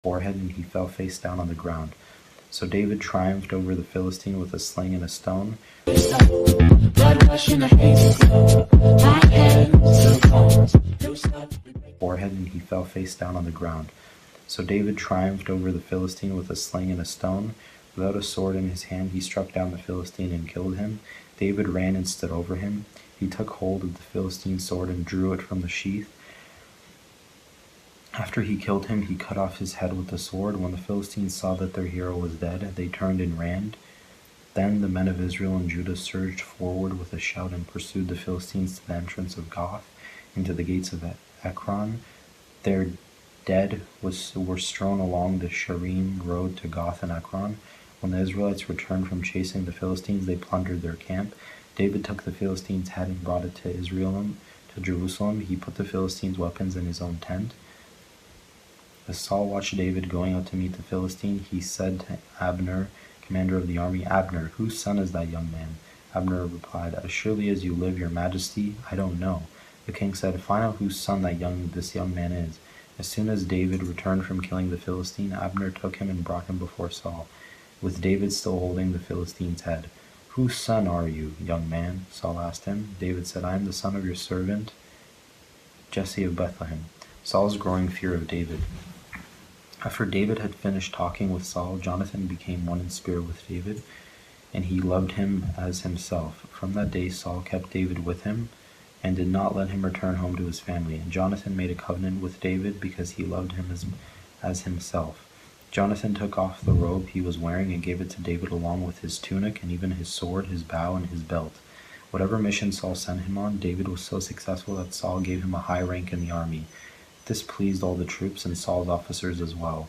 forehead, and he fell face down on the ground. So David triumphed over the Philistine with a sling and a stone. Forehead, and he fell face down on the ground. So David triumphed over the Philistine with a sling and a stone. Without a sword in his hand, he struck down the Philistine and killed him. David ran and stood over him. He took hold of the Philistine's sword and drew it from the sheath. After he killed him, he cut off his head with the sword. When the Philistines saw that their hero was dead, they turned and ran. Then the men of Israel and Judah surged forward with a shout and pursued the Philistines to the entrance of Gath, into the gates of Ekron. Their dead were strewn along the Sharim road to Gath and Ekron. When the Israelites returned from chasing the Philistines, they plundered their camp. David took the Philistines' head and brought it to Jerusalem. He put the Philistines' weapons in his own tent. As Saul watched David going out to meet the Philistine, he said to Abner, commander of the army, "Abner, whose son is that young man?" Abner replied, "As surely as you live, your majesty, I don't know." The king said, "Find out whose son this young man is." As soon as David returned from killing the Philistine, Abner took him and brought him before Saul, with David still holding the Philistine's head. "Whose son are you, young man?" Saul asked him. David said, "I am the son of your servant, Jesse of Bethlehem." Saul's growing fear of David. After David had finished talking with Saul, Jonathan became one in spirit with David, and he loved him as himself. From that day Saul kept David with him, and did not let him return home to his family. And Jonathan made a covenant with David because he loved him as himself. Jonathan took off the robe he was wearing and gave it to David along with his tunic and even his sword, his bow, and his belt. Whatever mission Saul sent him on, David was so successful that Saul gave him a high rank in the army. This pleased all the troops and Saul's officers as well.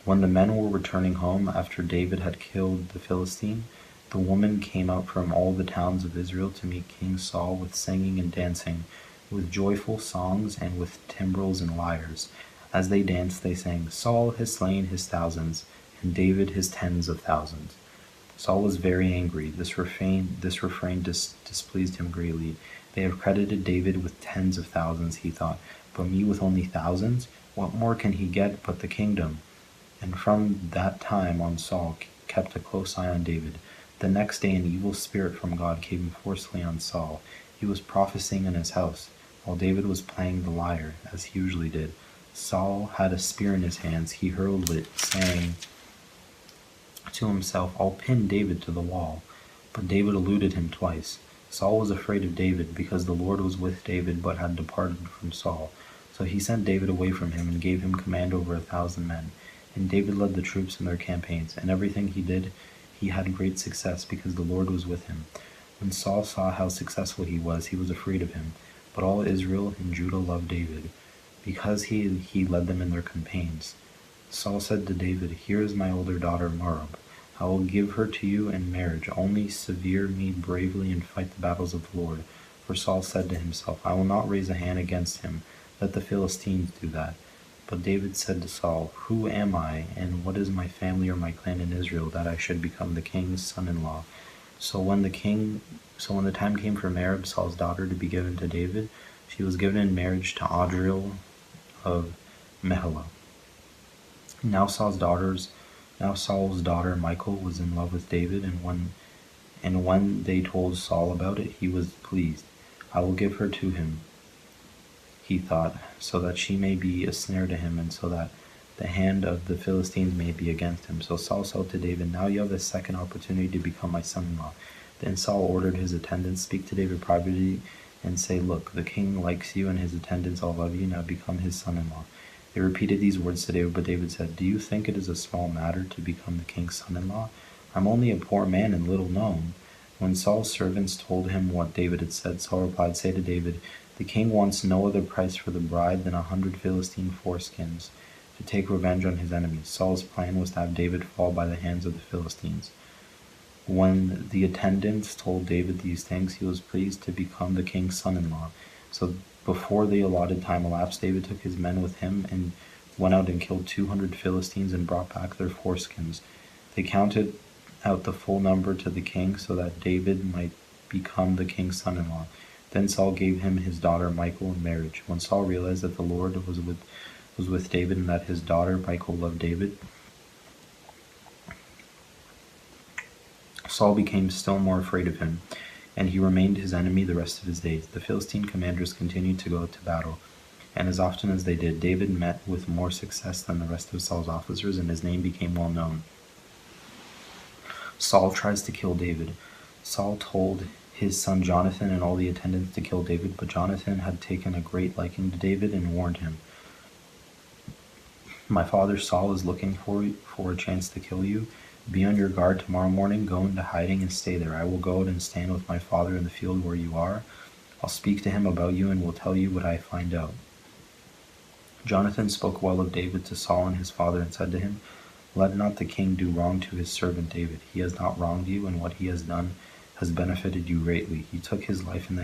When the men were returning home after David had killed the Philistine, the women came out from all the towns of Israel to meet King Saul with singing and dancing, with joyful songs and with timbrels and lyres. As they danced, they sang, "Saul has slain his thousands, and David his tens of thousands." Saul was very angry. This refrain displeased him greatly. "They have credited David with tens of thousands," he thought, "but me with only thousands? What more can he get but the kingdom?" And from that time on Saul kept a close eye on David. The next day an evil spirit from God came forcefully on Saul. He was prophesying in his house, while David was playing the lyre, as he usually did. Saul had a spear in his hands. He hurled it, saying to himself, "I'll pin David to the wall." But David eluded him twice. Saul was afraid of David, because the Lord was with David but had departed from Saul. So he sent David away from him and gave him command over 1,000 men. And David led the troops in their campaigns. And everything he did, he had great success, because the Lord was with him. When Saul saw how successful he was afraid of him. But all Israel and Judah loved David, because he led them in their campaigns. Saul said to David, "Here is my older daughter Merab. I will give her to you in marriage. Only sever me bravely and fight the battles of the Lord." For Saul said to himself, "I will not raise a hand against him. Let the Philistines do that." But David said to Saul, "Who am I, and what is my family or my clan in Israel, that I should become the king's son-in-law?" So when the time came for Merab, Saul's daughter, to be given to David, she was given in marriage to Adriel of Meholah. Now Saul's daughter Michal was in love with David, and when they told Saul about it, he was pleased. "I will give her to him," he thought, "so that she may be a snare to him, and so that the hand of the Philistines may be against him." So Saul said to David, "Now you have a second opportunity to become my son-in-law." Then Saul ordered his attendants, "Speak to David privately and say, 'Look, the king likes you, and his attendants all love you. Now become his son-in-law.'" They repeated these words to David, but David said, "Do you think it is a small matter to become the king's son-in-law? I'm only a poor man and little known." When Saul's servants told him what David had said, Saul replied, "Say to David, the king wants no other price for the bride than 100 Philistine foreskins, to take revenge on his enemies." Saul's plan was to have David fall by the hands of the Philistines. When the attendants told David these things, he was pleased to become the king's son-in-law. So before the allotted time elapsed, David took his men with him and went out and killed 200 Philistines and brought back their foreskins. They counted out the full number to the king, so that David might become the king's son-in-law. Then Saul gave him his daughter Michal in marriage. When Saul realized that the Lord was with was with David, and that his daughter Michal loved David. Saul became still more afraid of him, and he remained his enemy the rest of his days. The Philistine commanders continued to go to battle, and as often as they did, David met with more success than the rest of Saul's officers, and his name became well known. Saul tries to kill David. Saul told his son Jonathan and all the attendants to kill David, but Jonathan had taken a great liking to David and warned him, "My father Saul is looking for a chance to kill you. Be on your guard tomorrow morning. Go into hiding and stay there. I will go out and stand with my father in the field where you are. I'll speak to him about you and will tell you what I find out." Jonathan spoke well of David to Saul and his father and said to him, "Let not the king do wrong to his servant David. He has not wronged you, and what he has done has benefited you greatly. He took his life in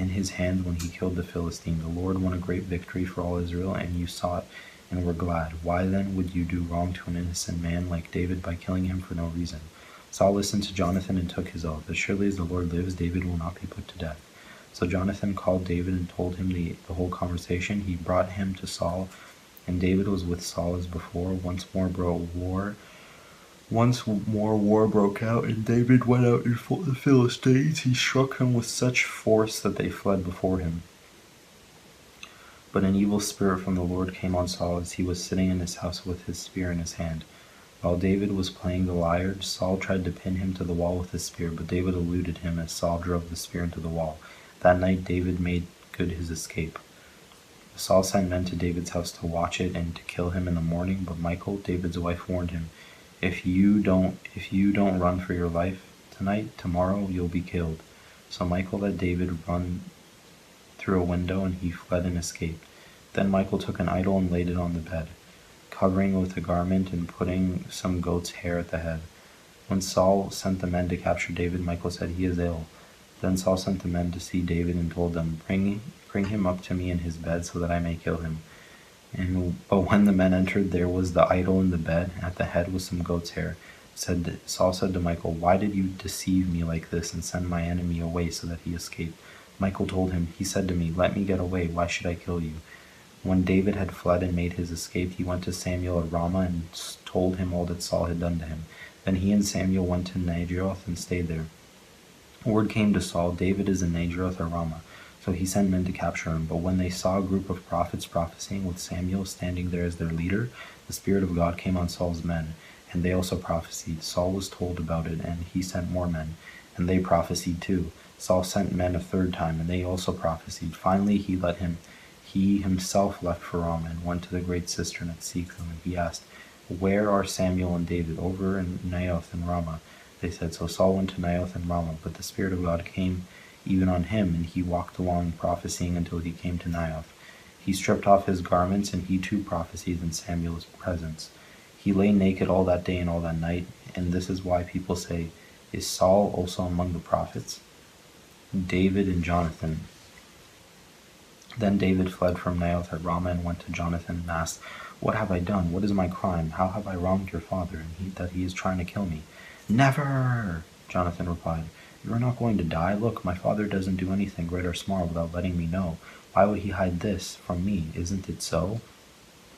his hand when he killed the Philistine. The Lord won a great victory for all Israel, and you saw it and were glad. Why then would you do wrong to an innocent man like David by killing him for no reason?" Saul listened to Jonathan and took his oath. "As surely as the Lord lives, David will not be put to death." So Jonathan called David and told him the whole conversation. He brought him to Saul, and David was with Saul as before. Once more war broke out, and David went out and fought the Philistines. He struck them with such force that they fled before him. But an evil spirit from the Lord came on Saul as he was sitting in his house with his spear in his hand. While David was playing the lyre, Saul tried to pin him to the wall with his spear, but David eluded him as Saul drove the spear into the wall. That night David made good his escape. Saul sent men to David's house to watch it and to kill him in the morning, but Michal, David's wife, warned him, If you don't run for your life tonight, tomorrow you'll be killed." So Michal let David run through a window, and he fled and escaped. Then Michal took an idol and laid it on the bed, covering it with a garment and putting some goat's hair at the head. When Saul sent the men to capture David, Michal said, "He is ill." Then Saul sent the men to see David and told them, Bring him up to me in his bed so that I may kill him." But when the men entered, there was the idol in the bed. At the head was some goat's hair. Saul said to Michal, "Why did you deceive me like this and send my enemy away so that he escaped?" Michal told him, "He said to me, 'Let me get away. Why should I kill you?'" When David had fled and made his escape, he went to Samuel at Ramah and told him all that Saul had done to him. Then he and Samuel went to Najoth and stayed there. Word came to Saul, "David is in Najoth at Ramah." So he sent men to capture him. But when they saw a group of prophets prophesying with Samuel standing there as their leader, the Spirit of God came on Saul's men, and they also prophesied. Saul was told about it, and he sent more men, and they prophesied too. Saul sent men a third time, and they also prophesied. Finally he himself left for Ramah and went to the great cistern at Sikkim, and he asked, "Where are Samuel and David?" "Over in Naioth and Ramah," they said. So Saul went to Naioth and Ramah, but the Spirit of God came even on him, and he walked along prophesying until he came to Naioth. He stripped off his garments, and he too prophesied in Samuel's presence. He lay naked all that day and all that night, and this is why people say, "Is Saul also among the prophets?" David and Jonathan. Then David fled from Naioth at Ramah and went to Jonathan and asked, "What have I done? What is my crime? How have I wronged your father, and that he is trying to kill me?" "Never!" Jonathan replied. "You are not going to die. Look, my father doesn't do anything great or small without letting me know. Why would he hide this from me? Isn't it so?"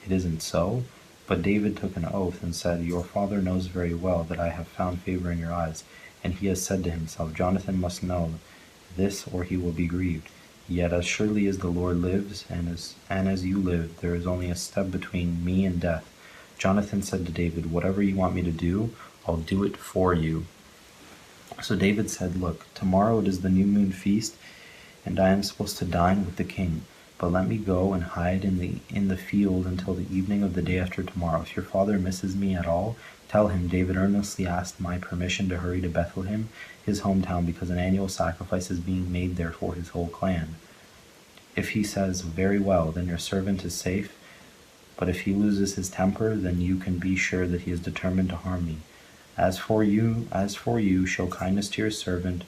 "It isn't so?" But David took an oath and said, "Your father knows very well that I have found favor in your eyes, and he has said to himself, 'Jonathan must know this or he will be grieved.' Yet as surely as the Lord lives, and as you live, there is only a step between me and death." Jonathan said to David, "Whatever you want me to do, I'll do it for you." So David said, "Look, tomorrow it is the new moon feast, and I am supposed to dine with the king. But let me go and hide in the field until the evening of the day after tomorrow. If your father misses me at all, tell him David earnestly asked my permission to hurry to Bethlehem, his hometown, because an annual sacrifice is being made there for his whole clan. If he says, 'Very well,' then your servant is safe. But if he loses his temper, then you can be sure that he is determined to harm me. As for you, show kindness to your servant,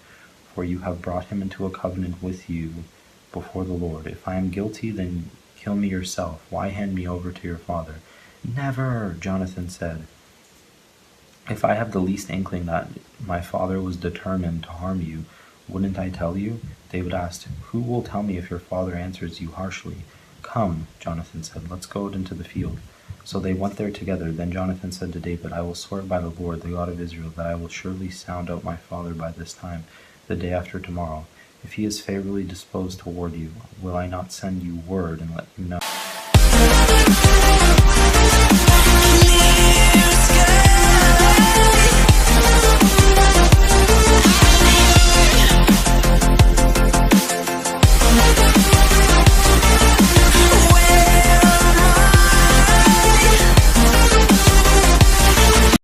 for you have brought him into a covenant with you before the Lord. If I am guilty, then kill me yourself. Why hand me over to your father?" "Never," Jonathan said. "If I have the least inkling that my father was determined to harm you, wouldn't I tell you?" David asked, "Who will tell me if your father answers you harshly?" Come, Jonathan said, let's go out into the field. So they went there together. Then Jonathan said to David, I will swear by the Lord, the God of Israel, that I will surely sound out my father by this time, the day after tomorrow. If he is favorably disposed toward you, will I not send you word and let you know?